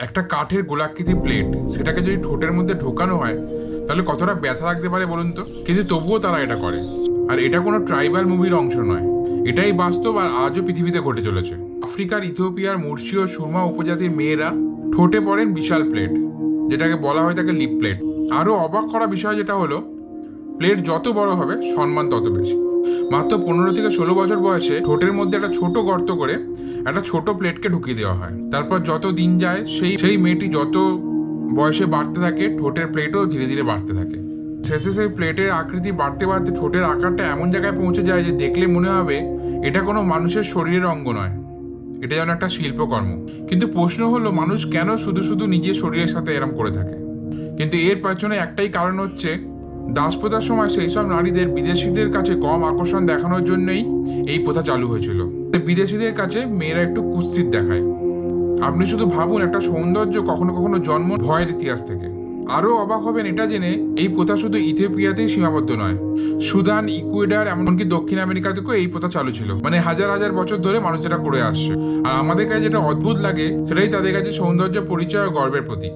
একটা কাঠের গোলাকৃতি প্লেট, সেটাকে যদি ঠোঁটের মধ্যে ঢোকানো হয় তাহলে কতটা ব্যথা লাগতে পারে বলুন তো। কিন্তু তবুও তারা এটা করে। আর এটা কোনো ট্রাইবাল মুভির অংশ নয়, এটাই বাস্তব আর আজও পৃথিবীতে ঘটে চলেছে। আফ্রিকার, ইথিওপিয়ার মুরসি ও সুরমা উপজাতির মেয়েরা ঠোঁটে পরেন বিশাল প্লেট, যেটাকে বলা হয় তাকে লিপ প্লেট। আরও অবাক করা বিষয় যেটা হলো, প্লেট যত বড় হবে সম্মান তত বেশি। মাত্র 15 থেকে 16 বছর বয়সে ঠোঁটের মধ্যে একটা ছোট গর্ত করে একটা ছোট প্লেটকে ঢুকিয়ে দেওয়া হয়। তারপর যত দিন যায় সেই মেয়েটি যত বয়সে বাড়তে থাকে, ঠোঁটের প্লেটও ধীরে ধীরে বাড়তে থাকে। শেষে সেই প্লেটের আকৃতি বাড়তে বাড়তে ঠোঁটের আকারটা এমন জায়গায় পৌঁছে যায় যে দেখলে মনে হবে এটা কোনো মানুষের শরীরের অঙ্গ নয়, এটা যেন একটা শিল্পকর্ম। কিন্তু প্রশ্ন হলো, মানুষ কেন শুধু শুধু নিজের শরীরের সাথে এরম করে থাকে? কিন্তু এর পেছনে একটাই কারণ হচ্ছে, দাসপ্রথার সময় সেই সব নারীদের বিদেশিদের কাছে কম আকর্ষণ দেখানোর জন্যই এই প্রথা চালু হয়েছিল। বিদেশিদের কাছে মেয়েরা একটু কুৎসিত দেখায়। আপনি শুধু ভাবুন, একটা সৌন্দর্য কখনো কখনো জন্ম ভয়ের ইতিহাস থেকে। আরও অবাক হবেন এটা জেনে, এই প্রথা শুধু ইথিওপিয়াতেই সীমাবদ্ধ নয়, সুদান, ইকুয়েডর, এমনকি দক্ষিণ আমেরিকাতেও এই প্রথা চালু ছিল। মানে হাজার হাজার বছর ধরে মানুষ এটা করে আসছে। আর আমাদের কাছে যেটা অদ্ভুত লাগে, সেটাই তাদের কাছে সৌন্দর্য, পরিচয় ও গর্বের প্রতীক।